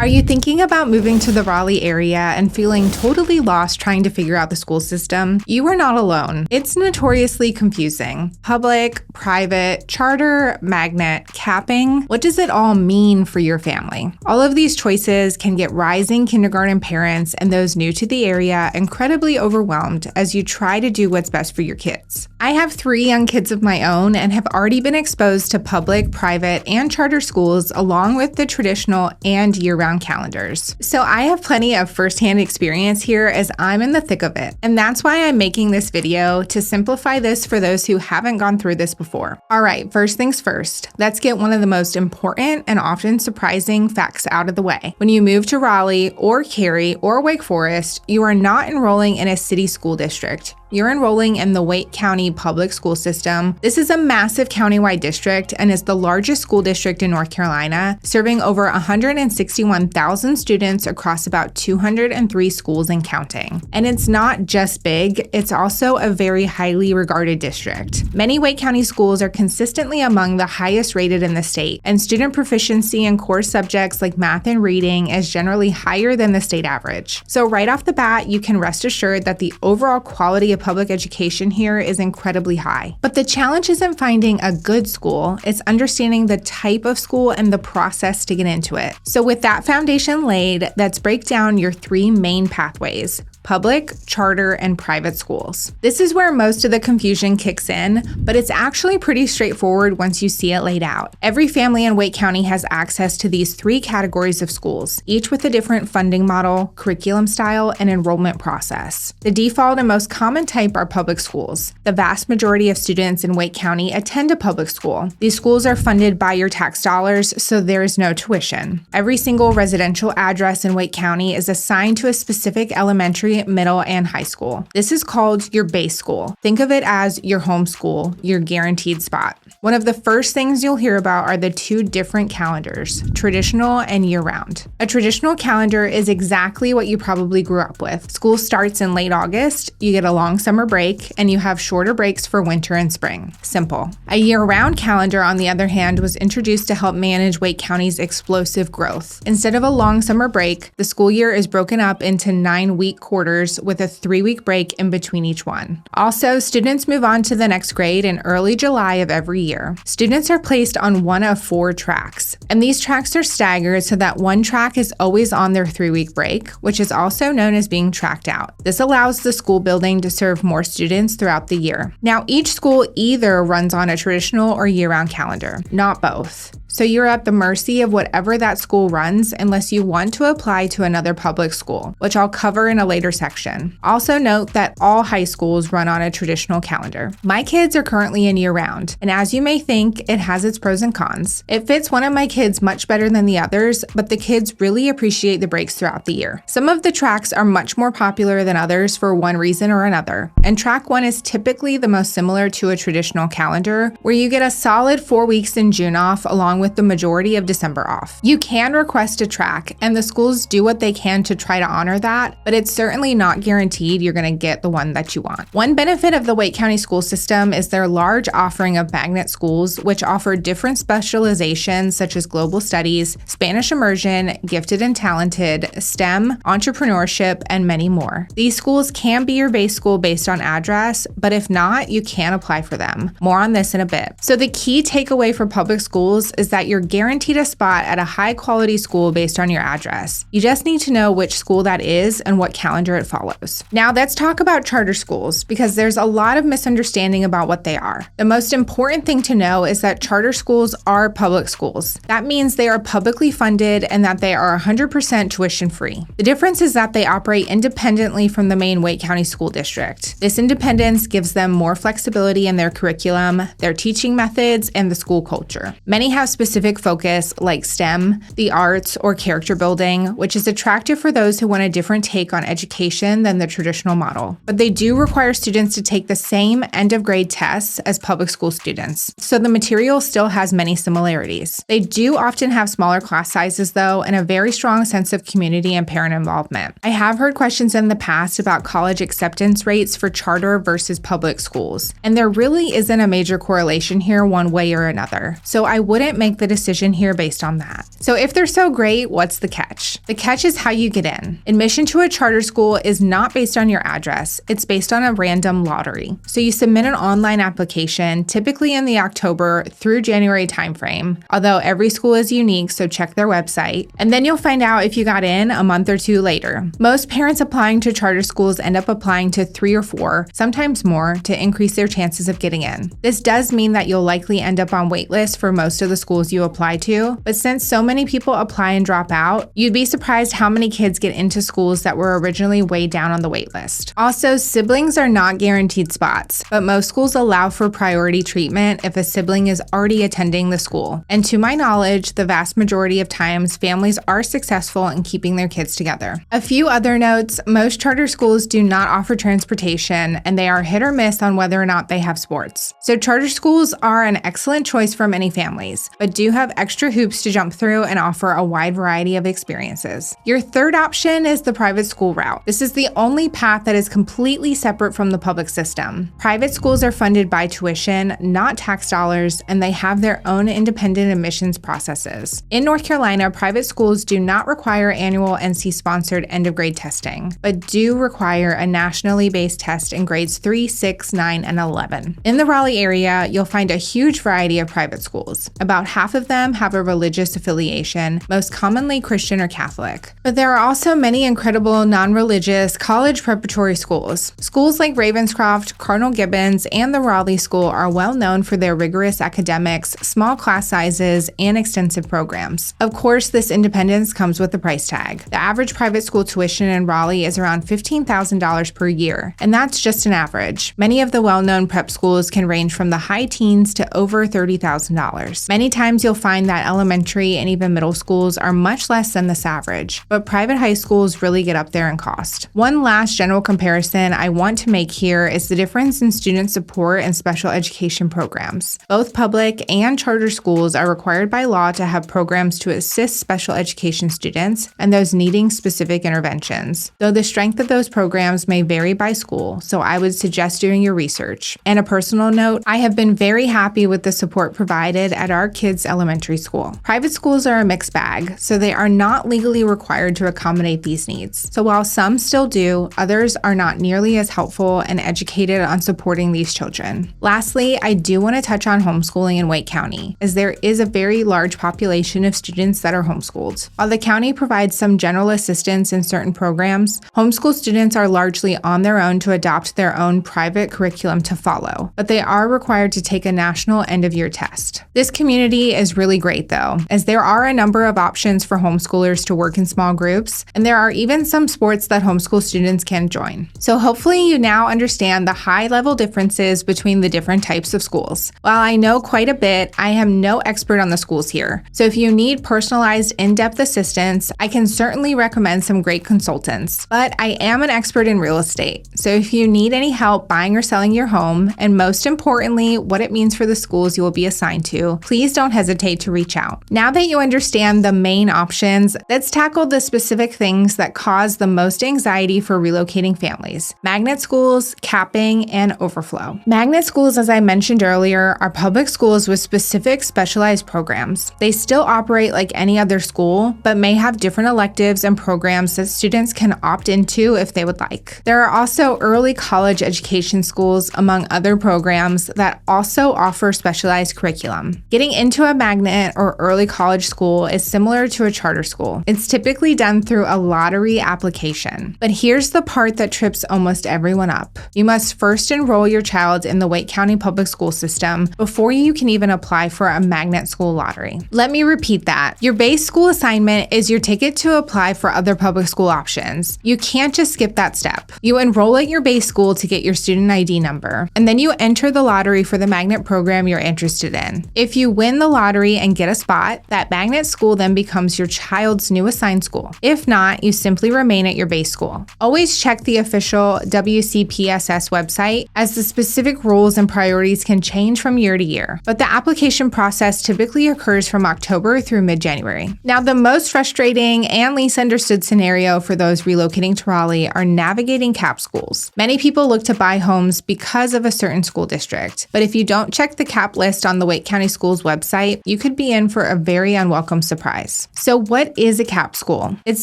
Are you thinking about moving to the Raleigh area and feeling totally lost trying to figure out the school system? You are not alone. It's notoriously confusing. Public, private, charter, magnet, capping. What does it all mean for your family? All of these choices can get rising kindergarten parents and those new to the area incredibly overwhelmed as you try to do what's best for your kids. I have 3 young kids of my own and have already been exposed to public, private, and charter schools along with the traditional and year-round calendars. So I have plenty of firsthand experience here as I'm in the thick of it. And that's why I'm making this video to simplify this for those who haven't gone through this before. All right, first things first, let's get one of the most important and often surprising facts out of the way. When you move to Raleigh or Cary or Wake Forest, you are not enrolling in a city school district. You're enrolling in the Wake County Public School System. This is a massive countywide district and is the largest school district in North Carolina, serving over 161,000 students across about 203 schools and counting. And it's not just big, it's also a very highly regarded district. Many Wake County schools are consistently among the highest rated in the state, and student proficiency in core subjects like math and reading is generally higher than the state average. So right off the bat, you can rest assured that the overall quality of public education here is incredibly high. But the challenge isn't finding a good school, it's understanding the type of school and the process to get into it. So with that foundation laid, let's break down your 3 main pathways: public, charter, and private schools. This is where most of the confusion kicks in, but it's actually pretty straightforward once you see it laid out. Every family in Wake County has access to these 3 categories of schools, each with a different funding model, curriculum style, and enrollment process. The default and most common type are public schools. The vast majority of students in Wake County attend a public school. These schools are funded by your tax dollars, so there is no tuition. Every single residential address in Wake County is assigned to a specific elementary, middle, and high school. This is called your base school. Think of it as your home school, your guaranteed spot. One of the first things you'll hear about are the 2 different calendars, traditional and year-round. A traditional calendar is exactly what you probably grew up with. School starts in late August, you get a long summer break, and you have shorter breaks for winter and spring. Simple. A year-round calendar, on the other hand, was introduced to help manage Wake County's explosive growth. Instead of a long summer break, the school year is broken up into 9-week quarters with a 3-week break in between each one. Also, students move on to the next grade in early July of every year. Students are placed on one of 4 tracks, and these tracks are staggered so that one track is always on their 3-week break, which is also known as being tracked out. This allows the school building to serve more students throughout the year. Now, each school either runs on a traditional or year-round calendar, not both. So you're at the mercy of whatever that school runs unless you want to apply to another public school, which I'll cover in a later section. Also note that all high schools run on a traditional calendar. My kids are currently in year-round, and as you may think, it has its pros and cons. It fits one of my kids much better than the others, but the kids really appreciate the breaks throughout the year. Some of the tracks are much more popular than others for one reason or another, and track 1 is typically the most similar to a traditional calendar, where you get a solid 4 weeks in June off along with the majority of December off. You can request a track, and the schools do what they can to try to honor that, but it's certainly not guaranteed you're going to get the one that you want. One benefit of the Wake County school system is their large offering of magnet schools, which offer different specializations such as global studies, Spanish immersion, gifted and talented, STEM, entrepreneurship, and many more. These schools can be your base school based on address, but if not, you can apply for them. More on this in a bit. So the key takeaway for public schools is that you're guaranteed a spot at a high quality school based on your address. You just need to know which school that is and what calendar it follows. Now let's talk about charter schools because there's a lot of misunderstanding about what they are. The most important thing to know is that charter schools are public schools. That means they are publicly funded and that they are 100% tuition free. The difference is that they operate independently from the main Wake County School District. This independence gives them more flexibility in their curriculum, their teaching methods, and the school culture. Many have specific focus like STEM, the arts, or character building, which is attractive for those who want a different take on education than the traditional model. But they do require students to take the same end of grade tests as public school students, so the material still has many similarities. They do often have smaller class sizes though, and a very strong sense of community and parent involvement. I have heard questions in the past about college acceptance rates for charter versus public schools, and there really isn't a major correlation here one way or another. So I wouldn't make make the decision here based on that. So if they're so great, what's the catch? The catch is how you get in. Admission to a charter school is not based on your address. It's based on a random lottery. So you submit an online application, typically in the October through January timeframe, although every school is unique, so check their website. And then you'll find out if you got in a month or two later. Most parents applying to charter schools end up applying to 3 or 4, sometimes more, to increase their chances of getting in. This does mean that you'll likely end up on wait lists for most of the schools you apply to, but since so many people apply and drop out, you'd be surprised how many kids get into schools that were originally way down on the wait list. Also, siblings are not guaranteed spots, but most schools allow for priority treatment if a sibling is already attending the school. And to my knowledge, the vast majority of times, families are successful in keeping their kids together. A few other notes: most charter schools do not offer transportation, and they are hit or miss on whether or not they have sports. So charter schools are an excellent choice for many families, but do have extra hoops to jump through and offer a wide variety of experiences. Your third option is the private school route. This is the only path that is completely separate from the public system. Private schools are funded by tuition, not tax dollars, and they have their own independent admissions processes. In North Carolina, private schools do not require annual NC-sponsored end-of-grade testing, but do require a nationally based test in grades 3, 6, 9, and 11. In the Raleigh area, you'll find a huge variety of private schools. About half of them have a religious affiliation, most commonly Christian or Catholic. But there are also many incredible non-religious college preparatory schools. Schools like Ravenscroft, Cardinal Gibbons, and the Raleigh School are well known for their rigorous academics, small class sizes, and extensive programs. Of course, this independence comes with a price tag. The average private school tuition in Raleigh is around $15,000 per year, and that's just an average. Many of the well-known prep schools can range from the high teens to over $30,000. Many times you'll find that elementary and even middle schools are much less than this average, but private high schools really get up there in cost. One last general comparison I want to make here is the difference in student support and special education programs. Both public and charter schools are required by law to have programs to assist special education students and those needing specific interventions, though the strength of those programs may vary by school, so I would suggest doing your research. And a personal note, I have been very happy with the support provided at our kids' elementary school. Private schools are a mixed bag, so they are not legally required to accommodate these needs. So while some still do, others are not nearly as helpful and educated on supporting these children. Lastly, I do want to touch on homeschooling in Wake County, as there is a very large population of students that are homeschooled. While the county provides some general assistance in certain programs, homeschool students are largely on their own to adopt their own private curriculum to follow, but they are required to take a national end-of-year test. This community is really great though, as there are a number of options for homeschoolers to work in small groups, and there are even some sports that homeschool students can join. So hopefully you now understand the high-level differences between the different types of schools. While I know quite a bit, I am no expert on the schools here. So if you need personalized, in-depth assistance, I can certainly recommend some great consultants. But I am an expert in real estate. So if you need any help buying or selling your home, and most importantly, what it means for the schools you will be assigned to, please don't hesitate to reach out. Now that you understand the main options, let's tackle the specific things that cause the most anxiety for relocating families: magnet schools, capping, and overflow. Magnet schools, as I mentioned earlier, are public schools with specific specialized programs. They still operate like any other school, but may have different electives and programs that students can opt into if they would like. There are also early college education schools, among other programs, that also offer specialized curriculum. Getting into a magnet or early college school is similar to a charter school. It's typically done through a lottery application. But here's the part that trips almost everyone up. You must first enroll your child in the Wake County public school system before you can even apply for a magnet school lottery. Let me repeat that. Your base school assignment is your ticket to apply for other public school options. You can't just skip that step. You enroll at your base school to get your student ID number, and then you enter the lottery for the magnet program you're interested in. If you win the lottery and get a spot, that magnet school then becomes your child's new assigned school. If not, you simply remain at your base school. Always check the official wcpss website, as the specific rules and priorities can change from year to year, but the application process typically occurs from October through mid-January. Now, the most frustrating and least understood scenario for those relocating to Raleigh are navigating cap schools. Many people look to buy homes because of a certain school district, but if you don't check the cap list on the Wake County Schools website, website, you could be in for a very unwelcome surprise. So what is a cap school? It's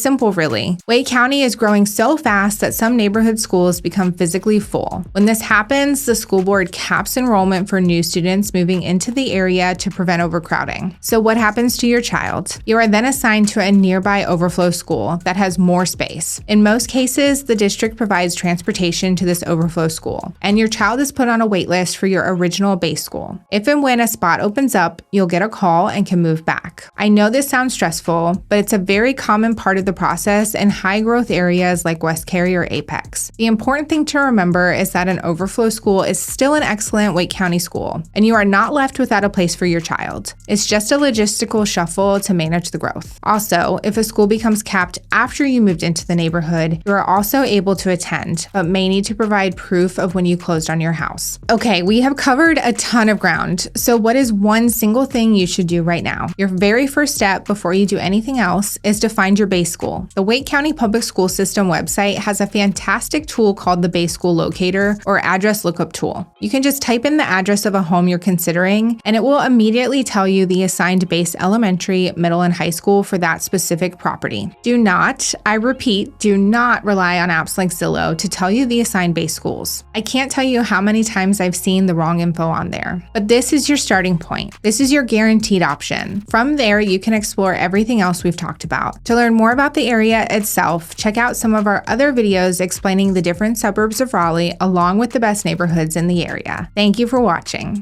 simple, really. Wake County is growing so fast that some neighborhood schools become physically full. When this happens, the school board caps enrollment for new students moving into the area to prevent overcrowding. So what happens to your child? You are then assigned to a nearby overflow school that has more space. In most cases, the district provides transportation to this overflow school, and your child is put on a wait list for your original base school. If and when a spot opens up, you'll get a call and can move back. I know this sounds stressful, but it's a very common part of the process in high growth areas like West Cary or Apex. The important thing to remember is that an overflow school is still an excellent Wake County school, and you are not left without a place for your child. It's just a logistical shuffle to manage the growth. Also, if a school becomes capped after you moved into the neighborhood, you are also able to attend, but may need to provide proof of when you closed on your house. Okay, we have covered a ton of ground. So what is one single thing you should do right now? Your very first step before you do anything else is to find your base school. The Wake County Public School System website has a fantastic tool called the Base School Locator or address lookup tool. You can just type in the address of a home you're considering, and it will immediately tell you the assigned base elementary, middle, and high school for that specific property. Do not, I repeat, do not rely on apps like Zillow to tell you the assigned base schools. I can't tell you how many times I've seen the wrong info on there, but this is your starting point. This is your guaranteed option. From there, you can explore everything else we've talked about. To learn more about the area itself, check out some of our other videos explaining the different suburbs of Raleigh along with the best neighborhoods in the area. Thank you for watching.